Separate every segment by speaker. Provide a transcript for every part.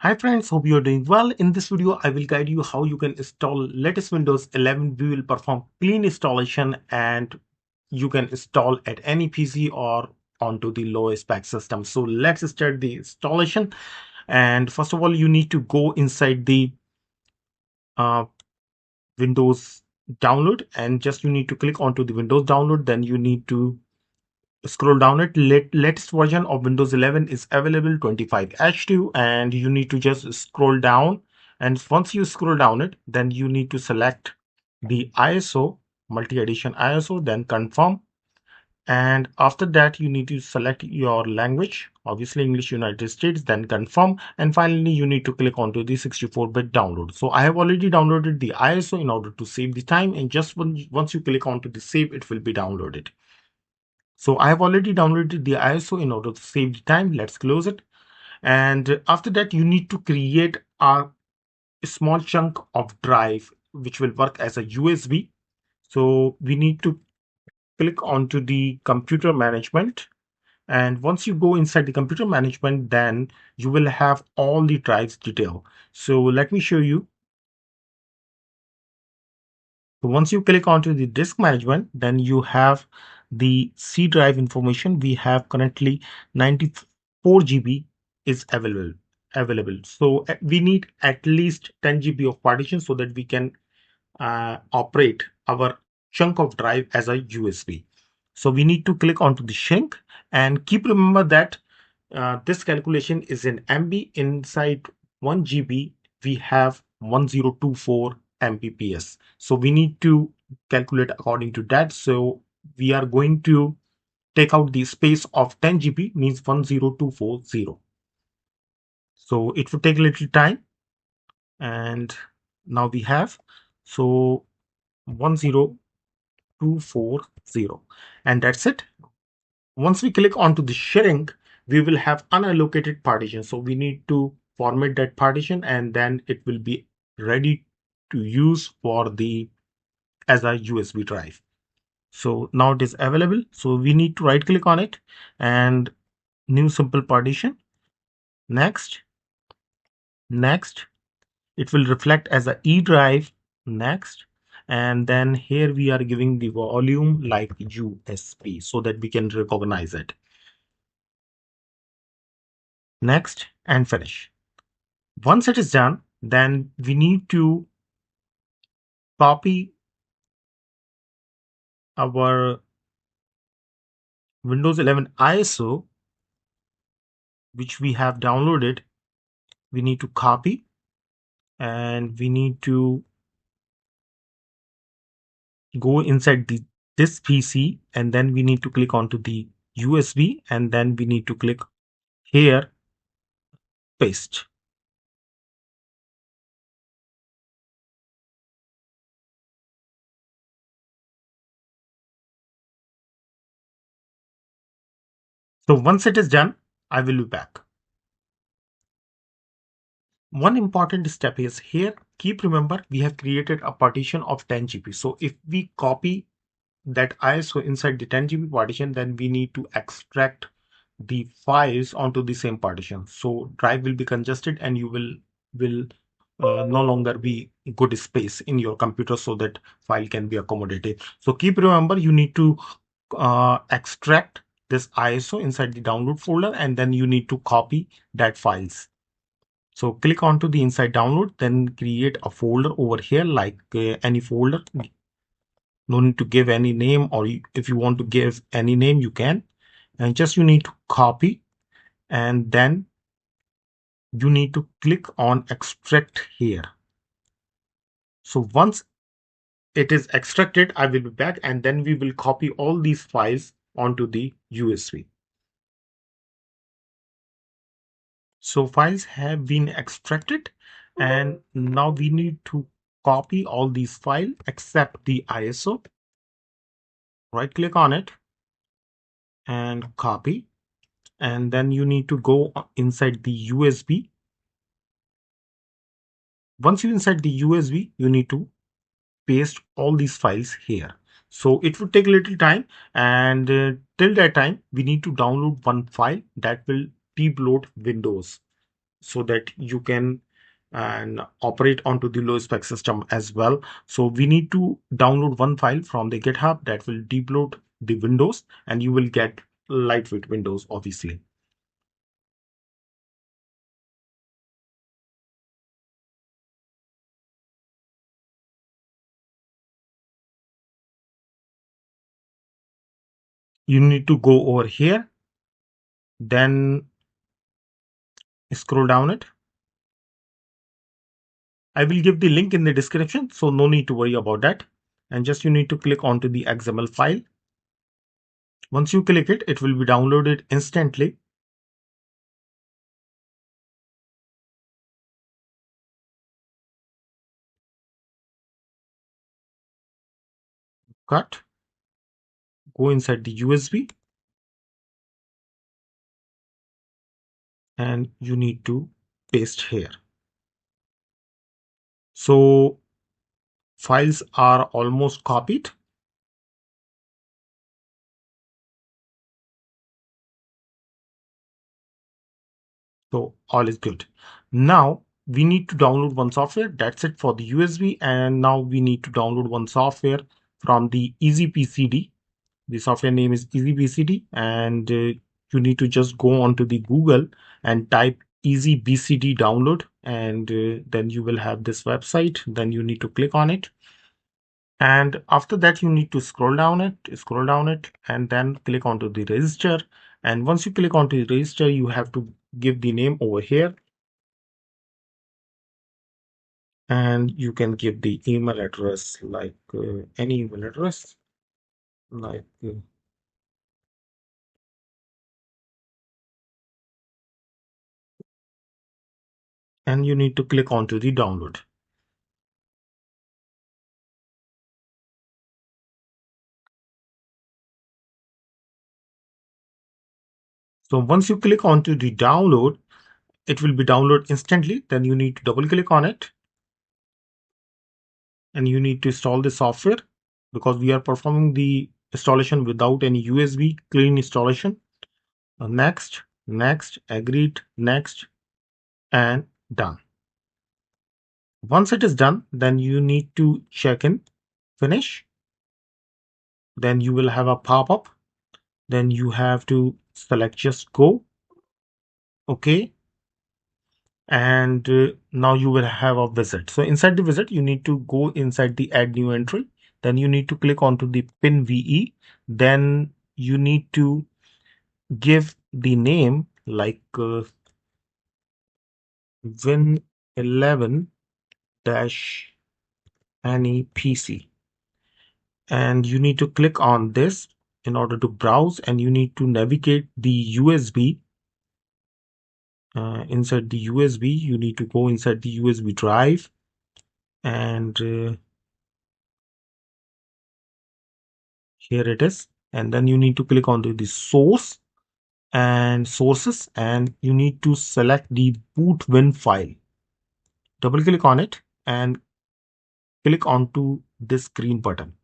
Speaker 1: Hi friends, hope you're doing well. In this video, I will guide you how you can install latest Windows 11. We will perform clean installation and you can install at any PC or onto the lowest spec system. So let's start the installation. And first of all, you need to go inside the uh, Windows download and just you need to click onto the Windows download. Then you need to scroll down it. Latest version of Windows 11 is available 25H2 and you need to just scroll down, and once you scroll down it, then you need to select the ISO, multi-edition ISO, then confirm, and after that you need to select your language, obviously English United States, then confirm, and finally you need to click onto the 64-bit download. So I have already downloaded the ISO in order to save the time, and just once you click onto the save, it will be downloaded. So I have already downloaded the ISO in order to save the time. Let's close it. And after that, you need to create a small chunk of drive, which will work as a USB. So we need to click onto the computer management. And once you go inside the computer management, then you will have all the drives detail. So let me show you. So once you click onto the disk management, then you have the C drive information. We have currently 94 GB is available. So we need at least 10 GB of partition so that we can operate our chunk of drive as a USB. So we need to click onto the shrink, and keep remember that this calculation is in MB. Inside 1 GB we have 1024 Mbps, so we need to calculate according to that. So we are going to take out the space of 10 GB, means 10240. So it will take a little time, and now we have so 10240, and that's it. Once we click onto the shrink, we will have unallocated partition. So we need to format that partition, and then it will be ready to use for the as a USB drive. So now it is available. So we need to right click on it and new simple partition. Next, next, it will reflect as a E drive. Next, and then here we are giving the volume like USB so that we can recognize it. Next, and finish. Once it is done, then we need to copy our Windows 11 ISO, which we have downloaded. We need to copy, and we need to go inside this PC, and then we need to click onto the USB, and then we need to click here, paste. So once it is done, I will be back. One important step is here. Keep remember, we have created a partition of 10 GB. So if we copy that ISO inside the 10 GB partition, then we need to extract the files onto the same partition. So drive will be congested, and you will no longer be good space in your computer so that file can be accommodated. So keep remember, you need to extract this ISO inside the download folder, and then you need to copy that files. So click onto the inside download, then create a folder over here, like any folder. No need to give any name, or if you want to give any name, you can. And just you need to copy, and then you need to click on extract here. So once it is extracted, I will be back, and then we will copy all these files onto the USB. So files have been extracted, and now we need to copy all these files except the ISO. Right click on it and copy, and then you need to go inside the USB. Once you inside the USB, you need to paste all these files here. So it would take a little time, and till that time we need to download one file that will deboot Windows. so that you can and operate onto the low spec system as well. So we need to download one file from the GitHub that will debloat the Windows, and you will get lightweight Windows, obviously. You need to go over here, then scroll down it. I will give the link in the description, so no need to worry about that. And just you need to click onto the XML file. Once you click it, it will be downloaded instantly. Cut, go inside the USB, and you need to paste here. So files are almost copied. So all is good. Now we need to download one software. That's it for the USB. And now we need to download one software from the EasyBCD. The software name is EasyBCD, and you need to just go onto the Google and type EasyBCD download, and then you will have this website. Then you need to click on it, and after that you need to scroll down it, and then click onto the register. And once you click onto the register, you have to give the name over here, and you can give the email address like any email address like and you need to click onto the download. So once you click onto the download, it will be download instantly. Then you need to double click on it, and you need to install the software, because we are performing the installation without any USB clean installation. Next, next, agreed, next, and done. Once it is done, then you need to check in, finish. Then you will have a pop-up. Then you have to select just go. Okay. And now you will have a visit. So inside the visit, you need to go inside the add new entry. Then you need to click onto the pin VE. Then you need to give the name like win 11 dash any PC, and you need to click on this in order to browse, and you need to navigate the USB. Inside the USB, you need to go inside the USB drive, and here it is. And then you need to click onto the source and sources, and you need to select the boot win file. Double click on it and click onto this green button.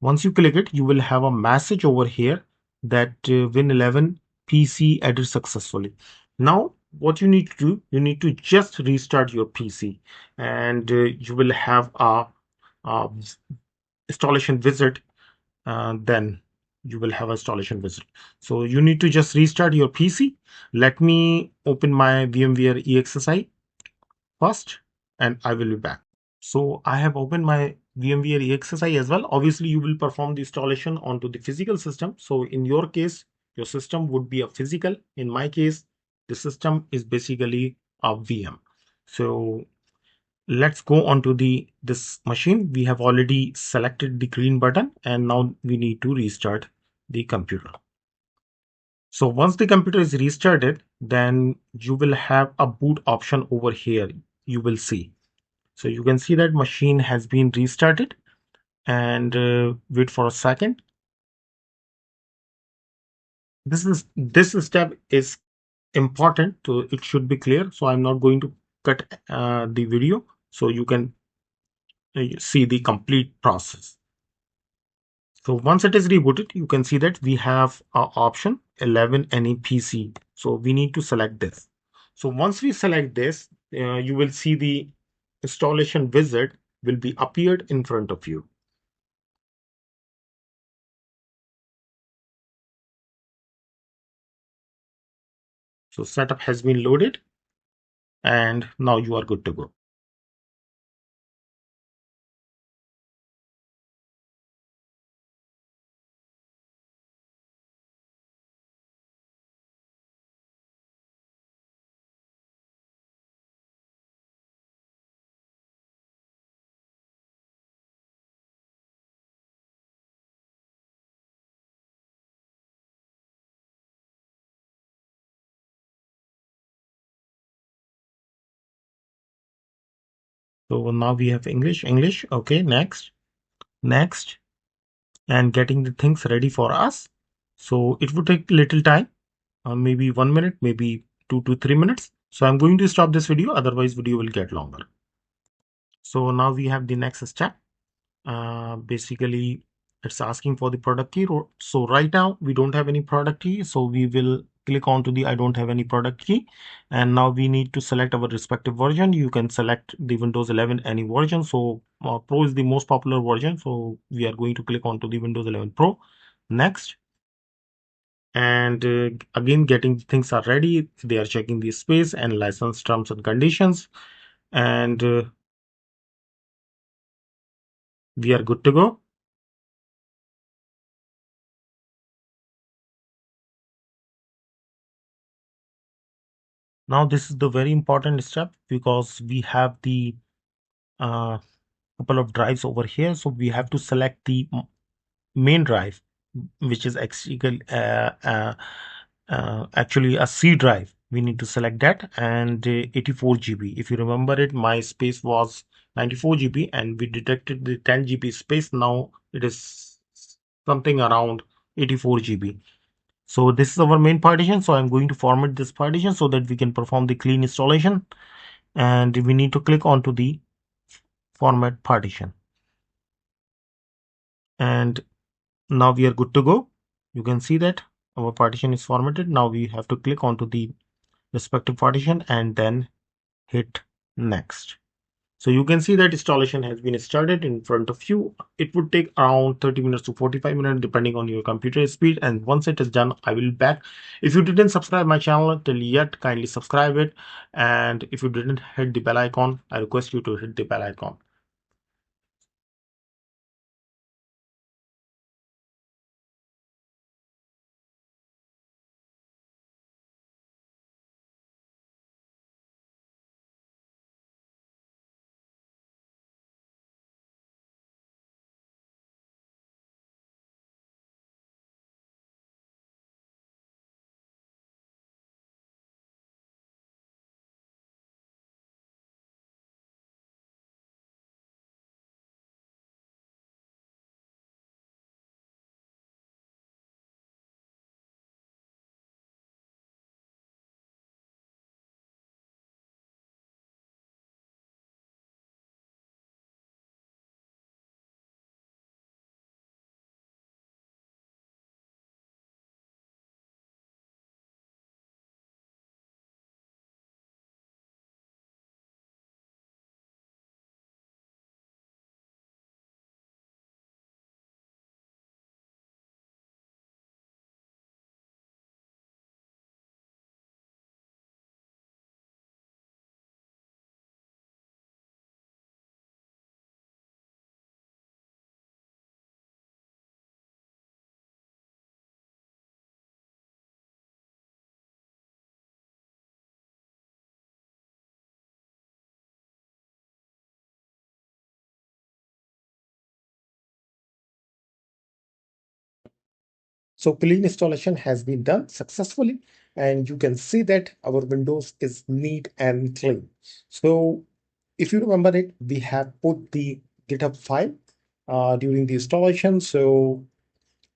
Speaker 1: Once you click it, you will have a message over here that win 11 PC added successfully. Now what you need to do, you need to just restart your PC, and you will have a installation visit. Then you will have a installation visit. So you need to just restart your PC. Let me open my VMware EXSI first, and I will be back. So I have opened my VMware EXSI as well. Obviously, you will perform the installation onto the physical system. So in your case, your system would be a physical. In my case, the system is basically a VM. So let's go onto this machine. We have already selected the green button, and now we need to restart the computer. So once the computer is restarted, then you will have a boot option over here. You will see. So you can see that machine has been restarted, and wait for a second. This step is important, so it should be clear. So I'm not going to cut the video, so you can see the complete process. So once it is rebooted, you can see that we have our option 11 NE PC. So we need to select this. So once we select this, you will see the installation wizard will be appeared in front of you. So setup has been loaded and now you are good to go. So now we have English. Okay, next, and getting the things ready for us. So it would take little time, maybe 1 minute, maybe 2 to 3 minutes. So I'm going to stop this video, otherwise video will get longer. So now we have the next step. Basically, it's asking for the product key. So right now we don't have any product key. So we will click on to the I don't have any product key. And now we need to select our respective version. You can select the Windows 11 any version. So Pro is the most popular version. So we are going to click on to the Windows 11 Pro. Next. And again, getting things are ready. They are checking the space and license terms and conditions. And we are good to go. Now this is the very important step because we have the couple of drives over here. So we have to select the main drive, which is actually a C drive. We need to select that, and 84 GB. If you remember it, my space was 94 GB and we detected the 10 GB space. Now it is something around 84 GB. So this is our main partition. So I'm going to format this partition so that we can perform the clean installation. And we need to click onto the format partition. And now we are good to go. You can see that our partition is formatted. Now we have to click onto the respective partition and then hit next. So you can see that installation has been started in front of you. It would take around 30 minutes to 45 minutes depending on your computer speed. And once it is done, I will be back. If you didn't subscribe my channel till yet, kindly subscribe it. And if you didn't hit the bell icon, I request you to hit the bell icon. So clean installation has been done successfully, and you can see that our Windows is neat and clean. So if you remember it, we have put the GitHub file during the installation. So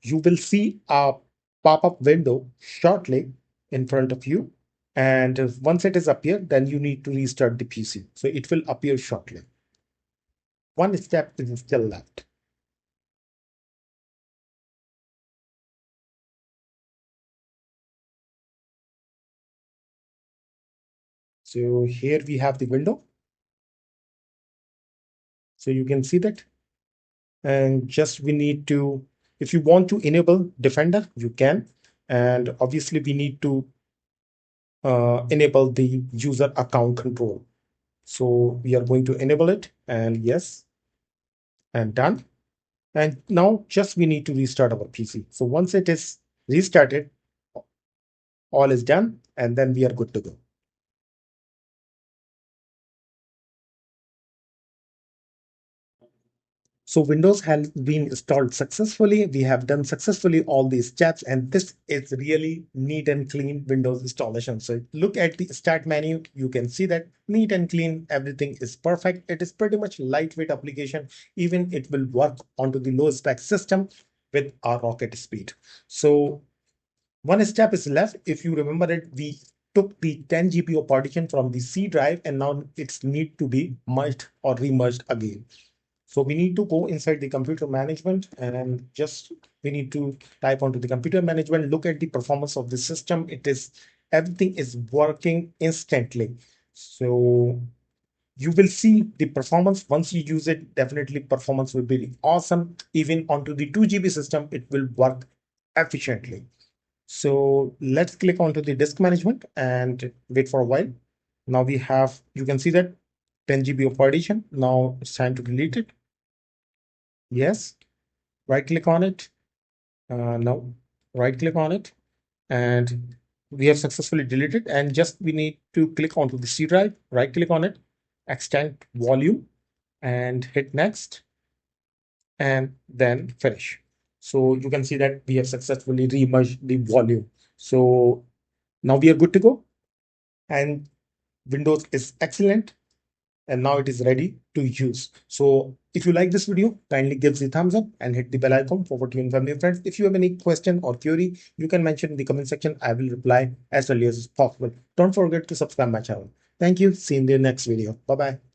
Speaker 1: you will see a pop-up window shortly in front of you. And once it is appeared, then you need to restart the PC. So it will appear shortly. One step is still left. So here we have the window. So you can see that. And just we need to, if you want to enable Defender, you can. And obviously we need to enable the user account control. So we are going to enable it, and yes, and done. And now just we need to restart our PC. So once it is restarted, all is done, and then we are good to go. So Windows has been installed successfully. We have done successfully all these steps, and this is really neat and clean Windows installation. So look at the start menu. You can see that neat and clean. Everything is perfect. It is pretty much lightweight application. Even it will work onto the low spec system with our rocket speed. So one step is left. If you remember it, we took the 10 GPO partition from the C drive, and now it's need to be merged or remerged again. So we need to go inside the computer management, and just we need to type onto the computer management, look at the performance of the system. It is, everything is working instantly. So you will see the performance once you use it. Definitely performance will be awesome. Even onto the 2 GB system, it will work efficiently. So let's click onto the disk management and wait for a while. Now we have, you can see that 10 GB of partition. Now it's time to delete it. Yes, right click on it. Now right click on it, and we have successfully deleted. And just we need to click onto the C drive, right click on it, extend volume, and hit next, and then finish. So you can see that we have successfully remerged the volume. So now we are good to go, and Windows is excellent, and now it is ready to use. So if you like this video, kindly give the thumbs up and hit the bell icon for your family and friends. If you have any question or query, you can mention in the comment section. I will reply as early as possible. Don't forget to subscribe my channel. Thank you. See you in the next video. Bye bye.